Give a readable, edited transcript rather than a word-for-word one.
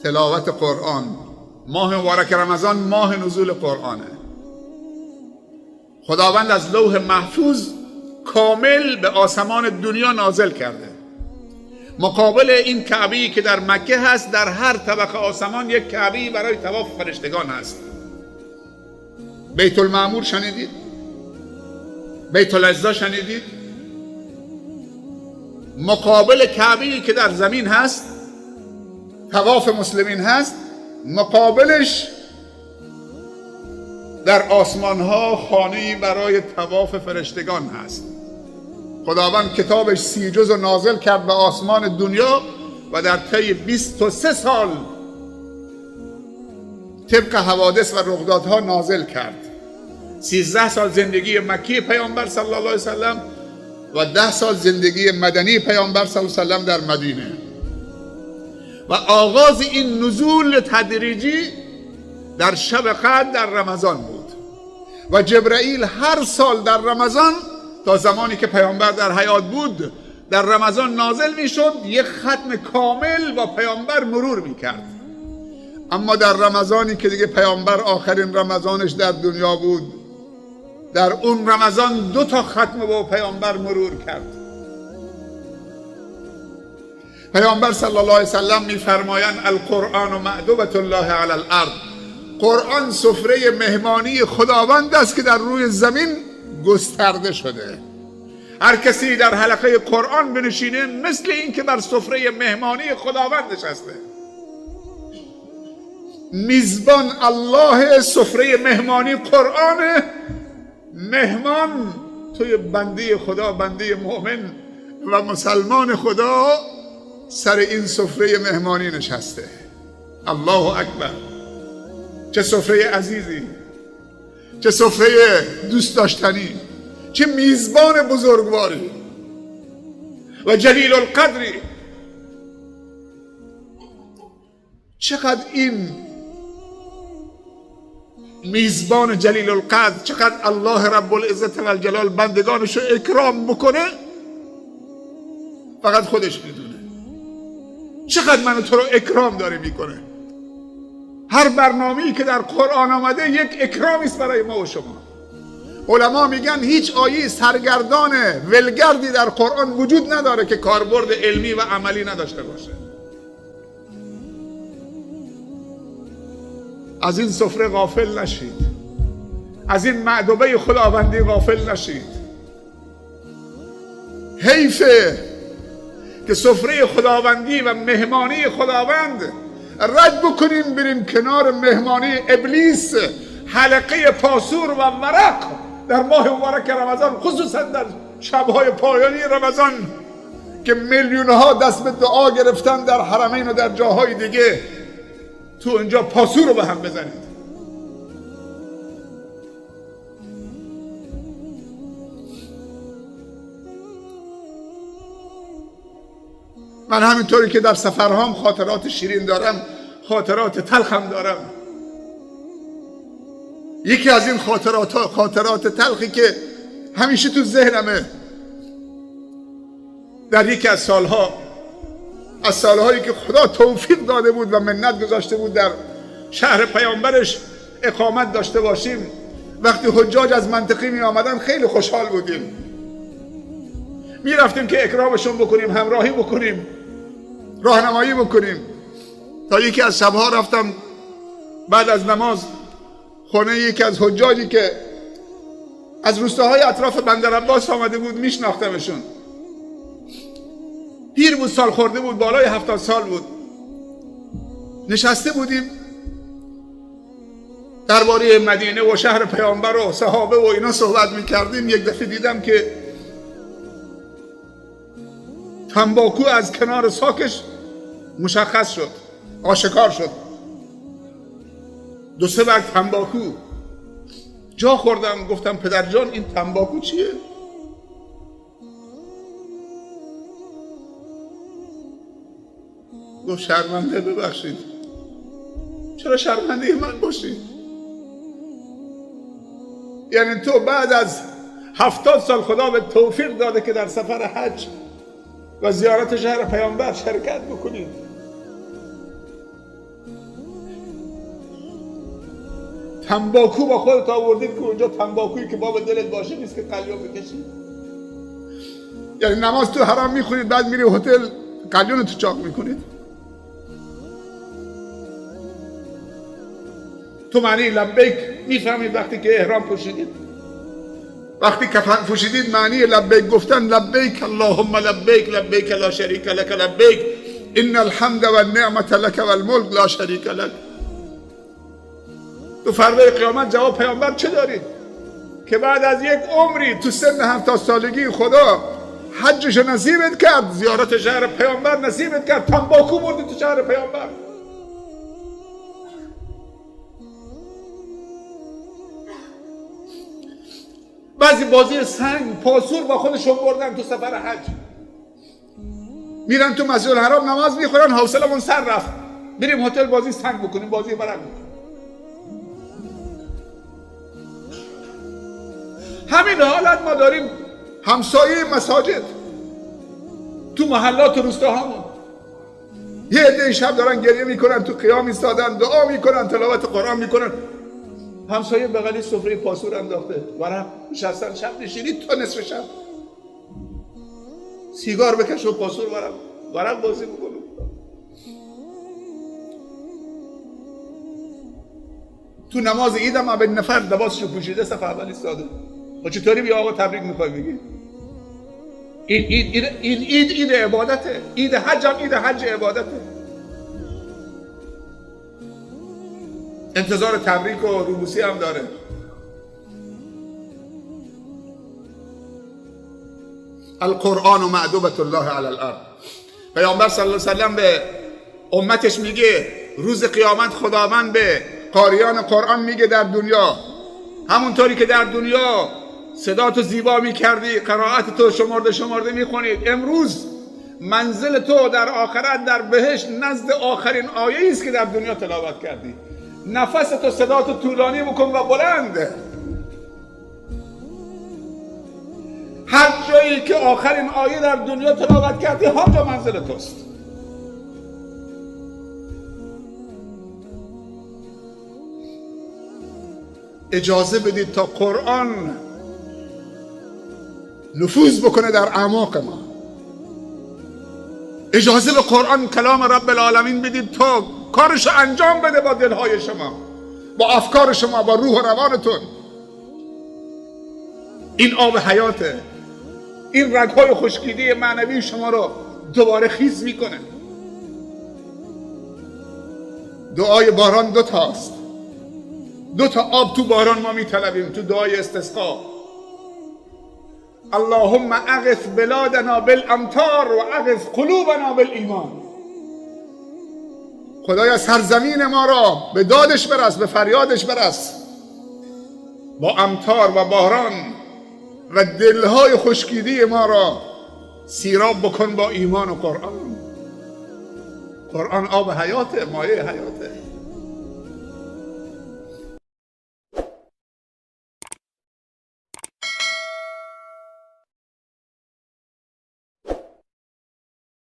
تلاوت قرآن. ماه مبارک رمضان ماه نزول قرآنه. خداوند از لوح محفوظ کامل به آسمان دنیا نازل کرده. مقابل این کعبه‌ای که در مکه هست، در هر طبقه آسمان یک کعبه‌ای برای طواف فرشتگان هست. بیت المعمور شنیدید؟ بیت العزا شنیدید؟ مقابل کعبه‌ای که در زمین هست، طواف مسلمین هست، مقابلش در آسمان ها خانه‌ای برای طواف فرشتگان هست. خداوند کتابش 30 جز نازل کرد به آسمان دنیا و در طی 23 سال طبق حوادث و رخدادها نازل کرد. 13 سال زندگی مکی پیامبر صلی الله علیه وسلم و 10 سال زندگی مدنی پیامبر صلی الله علیه وسلم در مدینه. و آغاز این نزول تدریجی در شب قدر در رمضان بود و جبرائیل هر سال در رمضان تا زمانی که پیامبر در حیات بود در رمضان نازل می شد، یک ختم کامل با پیامبر مرور می کرد. اما در رمضانی که دیگه پیامبر آخرین رمضانش در دنیا بود، در اون رمضان 2 تا ختم با پیامبر مرور کرد. پیامبر صلی الله علیه وسلم می‌فرمایند القرآن مأدبة الله علی الارض. قرآن سفره مهمانی خداوند است که در روی زمین گسترده شده. هر کسی در حلقه قرآن بنشینه مثل این که بر سفره مهمانی خداوند نشسته. میزبان الله، سفره مهمانی قرآن، مهمان توی بنده خدا، بنده مؤمن و مسلمان خدا سر این سفره مهمانی نشسته. الله اکبر. چه سفره عزیزی، چه سفره دوست داشتنی، چه میزبان بزرگواری و جلیل القدری. چقدر این میزبان جلیل القدر، چقدر الله رب العزت و الجلال بندگانشو اکرام بکنه فقط خودش میدونه. چقدر من تو رو اکرام داره میکنه. هر برنامه‌ای که در قرآن آمده یک اکرامی است برای ما و شما. علما میگن هیچ آیه سرگردان ولگردی در قرآن وجود نداره که کاربرد علمی و عملی نداشته باشه. از این سفره غافل نشید، از این مأدبه خداوندی غافل نشید. حیفه که سفره خداوندی و مهمانی خداوند رد بکنیم بریم کنار مهمانی ابلیس، حلقه پاسور و ورق در ماه مبارک رمضان، خصوصا در شبهای پایانی رمضان که میلیونها دست به دعا گرفتن در حرمین و در جاهای دیگه، تو اینجا پاسور رو به هم بزنید. من همینطوری که در سفرهام خاطرات شیرین دارم، خاطرات تلخم دارم. یکی از این خاطرات تلخی که همیشه تو ذهنمه، در یکی از سالهایی که خدا توفیق داده بود و منت گذاشته بود در شهر پیامبرش اقامت داشته باشیم، وقتی حجاج از منطقه می آمدن خیلی خوشحال بودیم. می رفتیم که اکرامشون بکنیم، همراهی بکنیم، راهنمایی بکنیم. تا یکی از شبها رفتم بعد از نماز خونه یکی از حجاجی که از روستاهای اطراف بندر عباس آمده بود، میشناختمشون. پیر بود، سال خورده بود، بالای 70 سال بود. نشسته بودیم درباره مدینه و شهر پیامبر و صحابه و اینا صحبت میکردیم. یک دفعه دیدم که تنباکو از کنار ساکش مشخص شد، آشکار شد. 2-3 برگ تنباکو. جا خوردم، گفتم پدر جان این تنباکو چیه؟ گفت شرمنده، ببخشید. چرا شرمنده من باشید؟ یعنی تو بعد از 70 سال خدا به توفیق داده که در سفر حج و زیارت شهر پیامبر شرکت بکنید، تنباکو با خودت آوردید که اونجا تنباکویی که باب دلت باشه نیست که قلیون بکشید. یعنی نماز تو حرام میخونید بعد میری هتل قلیون تو چاق میکنید. تو معنی لبیک میفهمید وقتی که احرام پوشیدید؟ وقتی کفن پوشیدید معنی لبیک گفتن لبیک اللهم لبیک لبیک لا شریک لک لبیک ان الحمد والنعمة لك والملك لا شریک لک. تو فردای قیامت جواب پیامبر چه دارید؟ که بعد از یک عمری تو سن 70 سالگی خدا حجش نصیبت کرد، زیارت شهر پیامبر نصیبت کرد، تنباکو بردی تو شهر پیامبر. بعضی بازی سنگ پاسور با خودشون بردن تو سفر حج، میرن تو مسجد الحرام نماز میخورن، حوصلمون سر رفت بریم هتل بازی سنگ بکنیم، بازی برم میکنیم. همین حالت ما داریم همسایه مساجد تو محلات و روستاهامون. یه عده شب دارن گریه میکنن، تو قیام ایستادن، دعا میکنن، تلاوت قرآن میکنن. همسایه بغلی سفره پاسور انداخته، ورق نشستن شب نشینی تا نصف شب، سیگار بکش و پاسور ورق بازی میکنه. تو نماز عید هم به نفر لباسشو پوشیده صف اول ایستاده. و چطوری بیا آقا تبریک میخوای بگی؟ این عید عبادته. عید حج هم عید حج عبادته. انتظار تبریک و روبوسی هم داره. القرآن و معدوبة الله علی الارض. پیامبر صلی الله علیه و سلم به امتش میگه روز قیامت خداوند به قاریان قرآن میگه در دنیا همونطوری که در دنیا صدا تو زیبا میکردی، قرائت تو شمرده میخونید، امروز منزل تو در آخرت در بهشت نزد آخرین آیه است که در دنیا تلاوت کردی. نفس تو صدا تو طولانی بکن و بلند. هر جایی که آخرین آیه در دنیا تلاوت کردی همجا منزل توست. اجازه بدید تا قرآن نفوذ بکنه در اعماق ما. اجازه به قرآن کلام رب العالمین بدید تا کارشو انجام بده با دلهای شما، با افکار شما، با روح و روانتون. این آب حیاته. این رگهای خشکیده معنوی شما رو دوباره خیز میکنه. دعای باران دو تاست. دو تا آب تو باران ما میطلبیم تو دعای استسقا. اللهم اغث بلادنا بالامطار و اغث قلوبنا بالایمان. خدایا سرزمین ما را به دادش برس، به فریادش برس با امطار و باران، و دلهای خشکیده ما را سیراب بکن با ایمان و قرآن. قرآن آب حیاته، مایه حیاته.